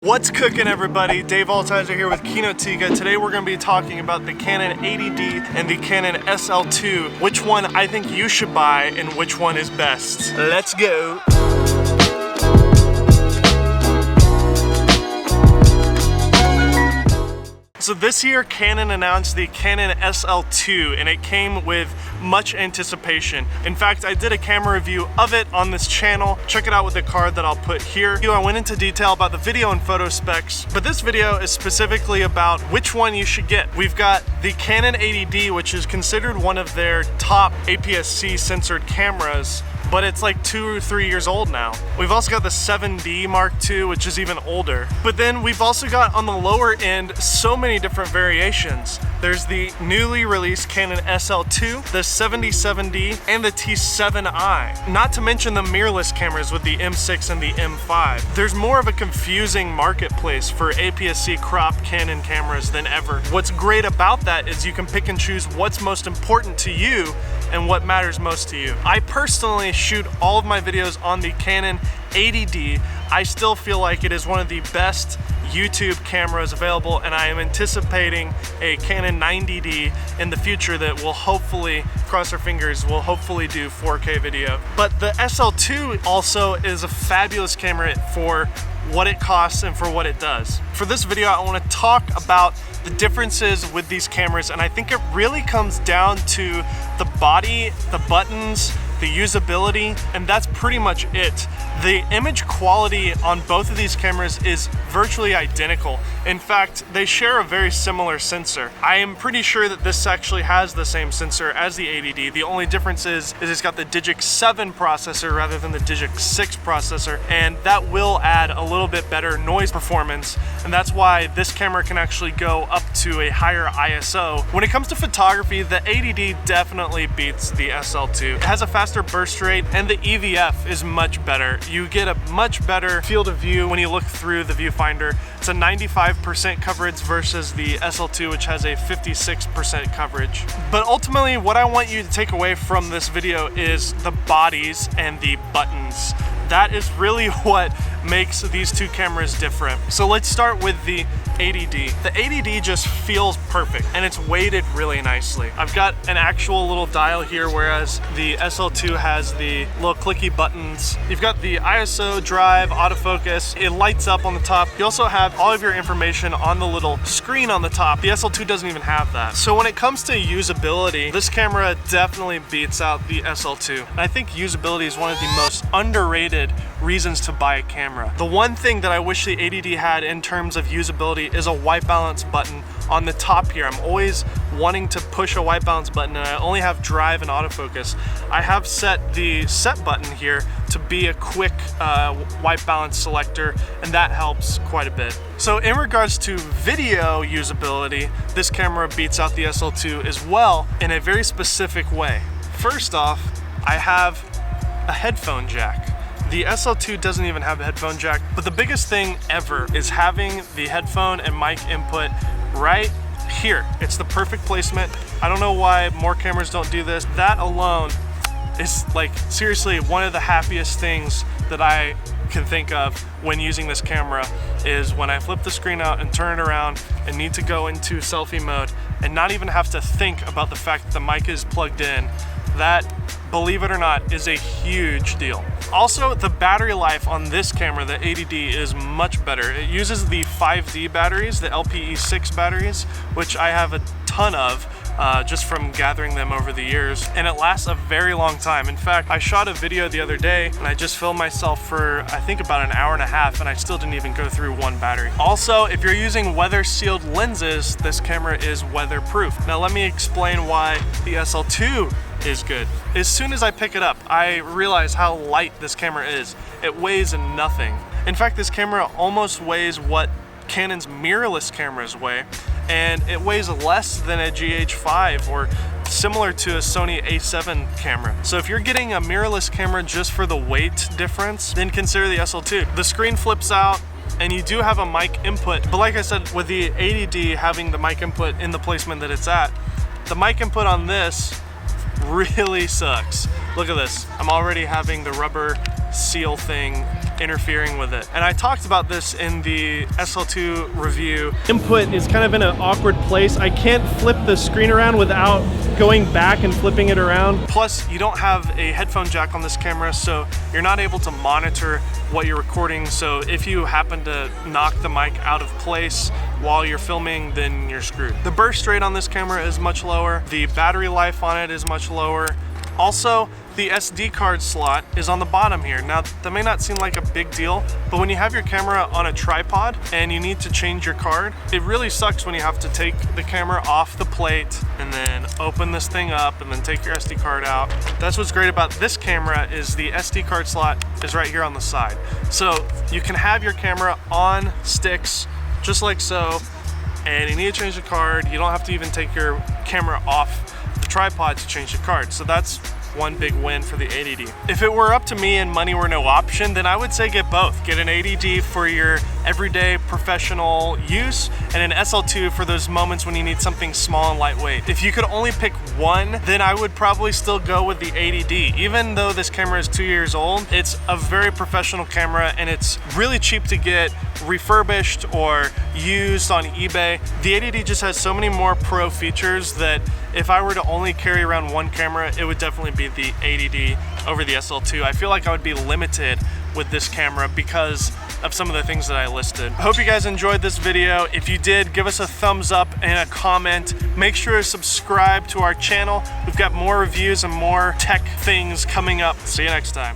What's cooking, everybody? Dave Altizer here with Keynote-Tiga. Today we're going to be talking about the Canon 80D and the Canon SL2. Which one I think you should buy and which one is best. Let's go. So this year Canon announced the Canon SL2 and it came with much anticipation. In fact, I did a camera review of it on this channel. Check it out with the card that I'll put here. I went into detail about the video and photo specs, but this video is specifically about which one you should get. We've got the Canon 80D, which is considered one of their top APS-C censored cameras, but it's like 2 or 3 years old now. We've also got the 7D Mark II, which is even older. But then we've also got on the lower end so many different variations. There's the newly released Canon SL2, the 77D, and the T7i. Not to mention the mirrorless cameras with the M6 and the M5. There's more of a confusing marketplace for APS-C cropped Canon cameras than ever. What's great about that is you can pick and choose what's most important to you and what matters most to you. I personally shoot all of my videos on the Canon 80D. I still feel like it is one of the best YouTube cameras available, and I am anticipating a Canon 90D in the future that will hopefully, cross our fingers, will hopefully do 4K video. But the SL2 also is a fabulous camera for what it costs and for what it does. For this video, I want to talk about the differences with these cameras, and I think it really comes down to the body, the buttons, the usability, and that's pretty much it. The image quality on both of these cameras is virtually identical. In fact, they share a very similar sensor. I am pretty sure that this actually has the same sensor as the 80D. The only difference is it's got the Digic 7 processor rather than the Digic 6 processor, and that will add a little bit better noise performance, and that's why this camera can actually go up to a higher ISO. When it comes to photography, the 80D definitely beats the SL2. It has a faster burst rate, and the EVF is much better. You get a much better field of view when you look through the viewfinder. It's a 95% coverage versus the SL2, which has a 56% coverage. But ultimately, what I want you to take away from this video is the bodies and the buttons. That is really what makes these two cameras different. So let's start with the 80D. The 80D just feels perfect, and it's weighted really nicely. I've got an actual little dial here, whereas the SL2 has the little clicky buttons. You've got the ISO, drive, autofocus. It lights up on the top. You also have all of your information on the little screen on the top. The SL2 doesn't even have that. So when it comes to usability, this camera definitely beats out the SL2. And I think usability is one of the most underrated reasons to buy a camera. The one thing that I wish the 80D had in terms of usability is a white balance button on the top here. I'm always wanting to push a white balance button, and I only have drive and autofocus. I have set the set button here to be a quick white balance selector, and that helps quite a bit. So in regards to video usability, this camera beats out the SL2 as well in a very specific way. First off, I have a headphone jack. The SL2 doesn't even have a headphone jack, but the biggest thing ever is having the headphone and mic input right here. It's the perfect placement. I don't know why more cameras don't do this. That alone is like seriously one of the happiest things that I can think of when using this camera is when I flip the screen out and turn it around and need to go into selfie mode and not even have to think about the fact that the mic is plugged in. That, believe it or not, is a huge deal. Also, the battery life on this camera, the 80D, is much better. It uses the 5D batteries, the LPE6 batteries, which I have a ton of just from gathering them over the years, and it lasts a very long time. In fact, I shot a video the other day and I just filmed myself for I think about an hour and a half, and I still didn't even go through one battery. Also, if you're using weather sealed lenses, this camera is weatherproof. Now let me explain why the SL2 is good. As soon as I pick it up, I realize how light this camera is. It weighs nothing. In fact, this camera almost weighs what Canon's mirrorless cameras weigh, and it weighs less than a GH5 or similar to a Sony A7 camera. So if you're getting a mirrorless camera just for the weight difference, then consider the SL2. The screen flips out, and you do have a mic input, but like I said, with the 80D having the mic input in the placement that it's at, the mic input on this really sucks. Look at this. I'm already having the rubber seal thing interfering with it. And I talked about this in the SL2 review. Input is kind of in an awkward place. I can't flip the screen around without going back and flipping it around. Plus, you don't have a headphone jack on this camera, so you're not able to monitor what you're recording. So if you happen to knock the mic out of place while you're filming, then you're screwed. The burst rate on this camera is much lower. The battery life on it is much lower. Also, the SD card slot is on the bottom here. Now, that may not seem like a big deal, but when you have your camera on a tripod and you need to change your card, it really sucks when you have to take the camera off the plate and then open this thing up and then take your SD card out. That's what's great about this camera, is the SD card slot is right here on the side. So you can have your camera on sticks, just like so, and you need to change the card. You don't have to even take your camera off the tripod to change the card. So that's one big win for the 80D. If it were up to me and money were no option, then I would say get both. Get an 80D for your everyday professional use and an SL2 for those moments when you need something small and lightweight. If you could only pick one, then I would probably still go with the 80D. Even though this camera is 2 years old, it's a very professional camera and it's really cheap to get refurbished or used on eBay. The 80D just has so many more pro features that if I were to only carry around one camera, it would definitely be the 80D over the SL2. I feel like I would be limited with this camera because of some of the things that I listed. I hope you guys enjoyed this video. If you did, give us a thumbs up and a comment. Make sure to subscribe to our channel. We've got more reviews and more tech things coming up. See you next time.